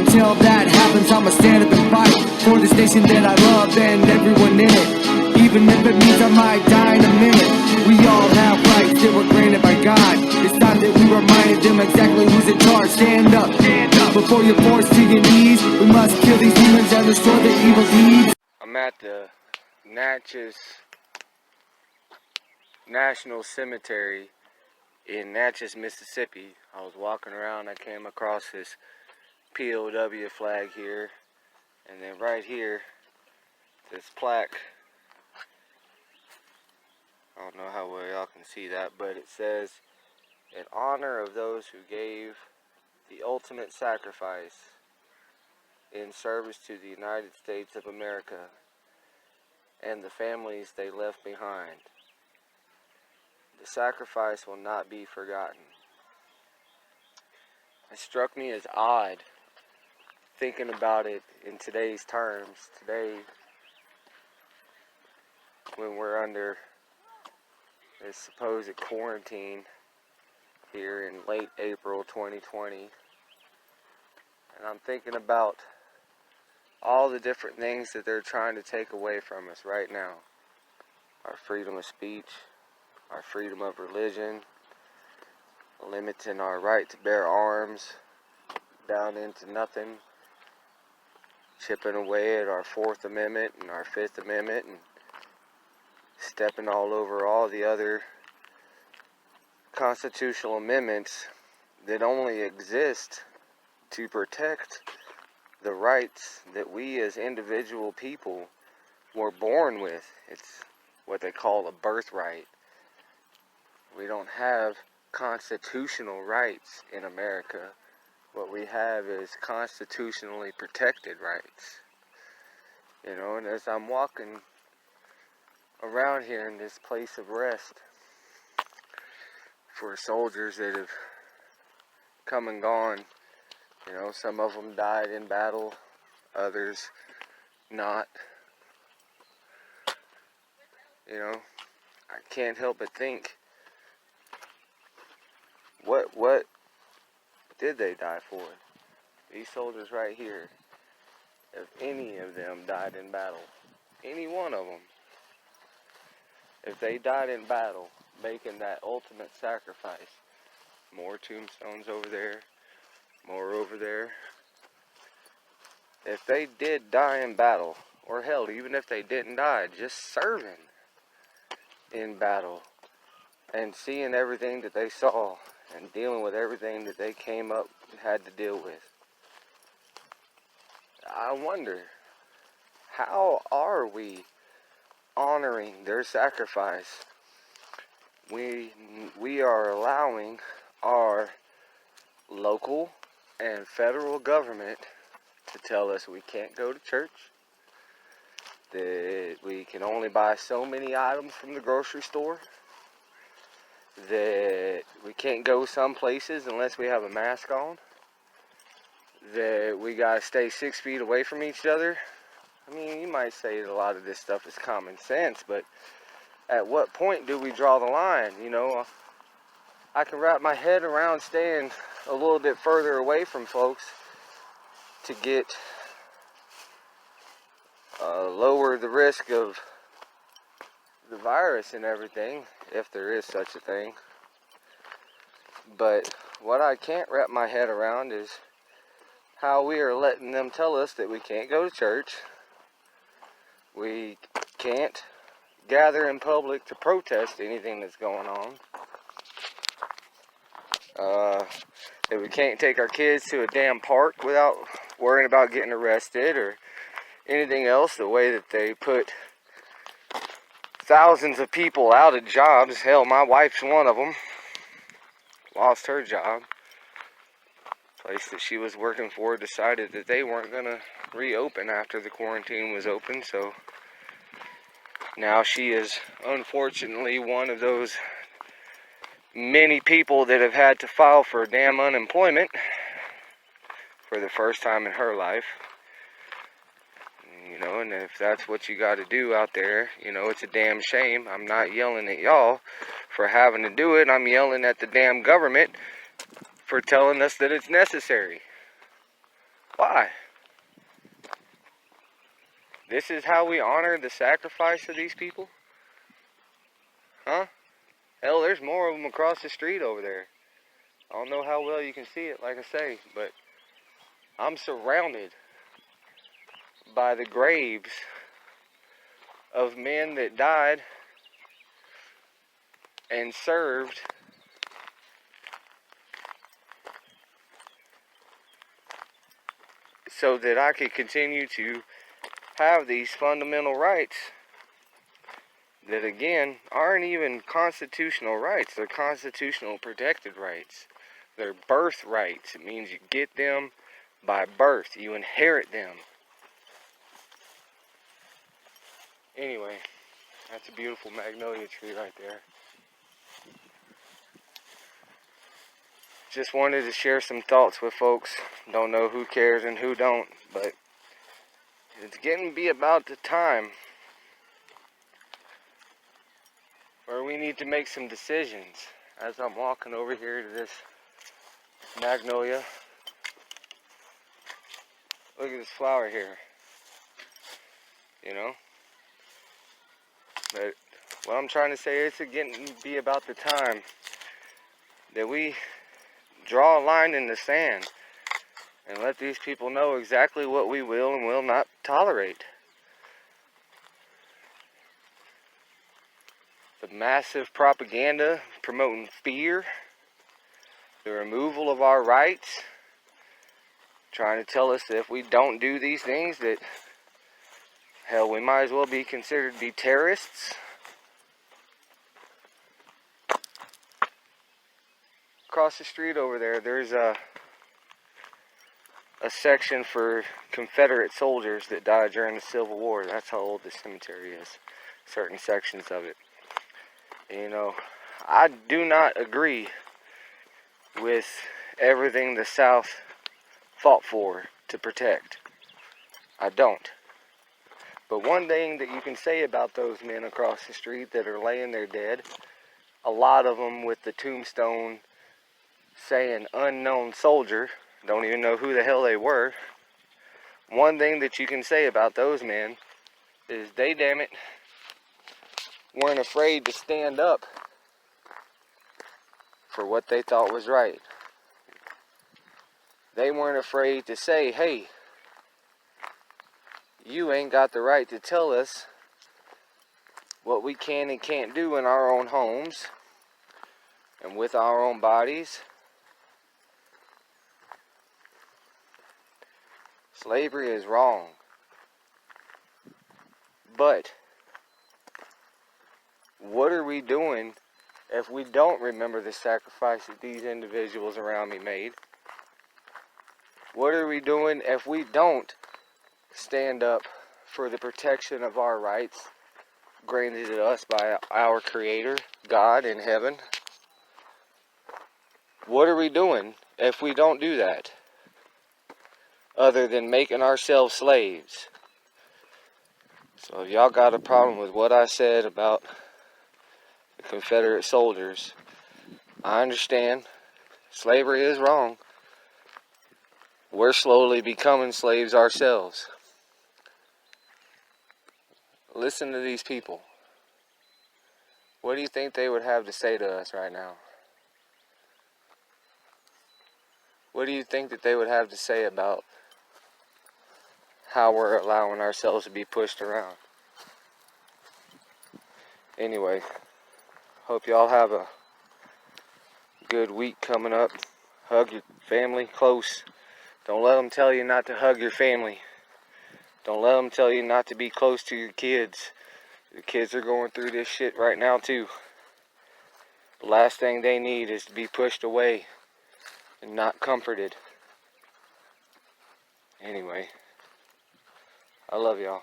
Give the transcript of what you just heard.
until that happens, I'ma stand up and fight for this nation that I love and everyone in it. Even if it means I might die in a minute. We all have rights that were granted by God. It's time that we reminded them exactly who's in charge. Stand up before you're forced to your knees. We must kill these demons and destroy the evil deeds. I'm at the Natchez National Cemetery in Natchez, Mississippi. I was walking around, I came across this POW flag here, and then right here, this plaque. I don't know how well y'all can see that, but it says, in honor of those who gave the ultimate sacrifice in service to the United States of America and the families they left behind. The sacrifice will not be forgotten. It struck me as odd, thinking about it in today's terms. Today, when we're under this supposed quarantine here in late April 2020, and I'm thinking about all the different things that they're trying to take away from us right now. Our freedom of speech, our freedom of religion, limiting our right to bear arms down into nothing, chipping away at our 4th Amendment and our 5th Amendment, and stepping all over all the other constitutional amendments that only exist to protect the rights that we as individual people were born with. It's what they call a birthright. We don't have constitutional rights in America. What we have is constitutionally protected rights. You know, and as I'm walking around here in this place of rest for soldiers that have come and gone, you know, some of them died in battle, others not. You know, I can't help but think, what did they die for? These soldiers right here, if any of them died in battle, any one of them, if they died in battle, making that ultimate sacrifice, more tombstones over there, more over there. If they did die in battle, or hell, even if they didn't die, just serving in battle and seeing everything that they saw and dealing with everything that they came up and had to deal with, I wonder, how are we honoring their sacrifice? We are allowing our local and federal government to tell us we can't go to church, that we can only buy so many items from the grocery store, that we can't go some places unless we have a mask on, that we gotta stay 6 feet away from each other. I mean, you might say that a lot of this stuff is common sense, but at what point do we draw the line? You know, I can wrap my head around staying a little bit further away from folks to get lower the risk of the virus and everything, if there is such a thing. But what I can't wrap my head around is how we are letting them tell us that we can't go to church, we can't gather in public to protest anything that's going on, that we can't take our kids to a damn park without worrying about getting arrested or anything else, the way that they put thousands of people out of jobs. Hell, my wife's one of them. Lost her job. Place that she was working for decided that they weren't going to reopen after the quarantine was open, so now she is unfortunately one of those many people that have had to file for damn unemployment for the first time in her life. You know, and if that's what you got to do out there, you know, it's a damn shame. I'm not yelling at y'all for having to do it. I'm yelling at the damn government for telling us that it's necessary. Why? This is how we honor the sacrifice of these people? Huh? Hell, there's more of them across the street over there. I don't know how well you can see it, like I say, but I'm surrounded by the graves of men that died and served so that I could continue to have these fundamental rights that, again, aren't even constitutional rights. They're constitutional protected rights. They're birth rights. It means you get them by birth. You inherit them. Anyway, that's a beautiful magnolia tree right there. Just wanted to share some thoughts with folks. Don't know who cares and who don't, but it's getting to be about the time where we need to make some decisions. As I'm walking over here to this magnolia, look at this flower here, you know. But what I'm trying to say is it's getting to be about the time that we draw a line in the sand and let these people know exactly what we will and will not tolerate. The massive propaganda promoting fear, the removal of our rights, trying to tell us that if we don't do these things that, hell, we might as well be considered to be terrorists. Across the street over there, there's a section for Confederate soldiers that died during the Civil War. That's how old the cemetery is. Certain sections of it. You know, I do not agree with everything the South fought for to protect. I don't. But one thing that you can say about those men across the street that are laying there dead, a lot of them with the tombstone saying unknown soldier, don't even know who the hell they were. One thing that you can say about those men is they, damn it, weren't afraid to stand up for what they thought was right. They weren't afraid to say, hey, you ain't got the right to tell us what we can and can't do in our own homes and with our own bodies. Slavery is wrong. But what are we doing if we don't remember the sacrifice that these individuals around me made? What are we doing if we don't stand up for the protection of our rights granted to us by our Creator, God in heaven? What are we doing if we don't do that? Other than making ourselves slaves. So if y'all got a problem with what I said about the Confederate soldiers, I understand. Slavery is wrong. We're slowly becoming slaves ourselves. Listen to these people. What do you think they would have to say to us right now? What do you think that they would have to say about how we're allowing ourselves to be pushed around? Anyway, hope y'all have a good week coming up. Hug your family close. Don't let them tell you not to hug your family. Don't let them tell you not to be close to your kids. Your kids are going through this shit right now too. The last thing they need is to be pushed away and not comforted. Anyway, I love y'all.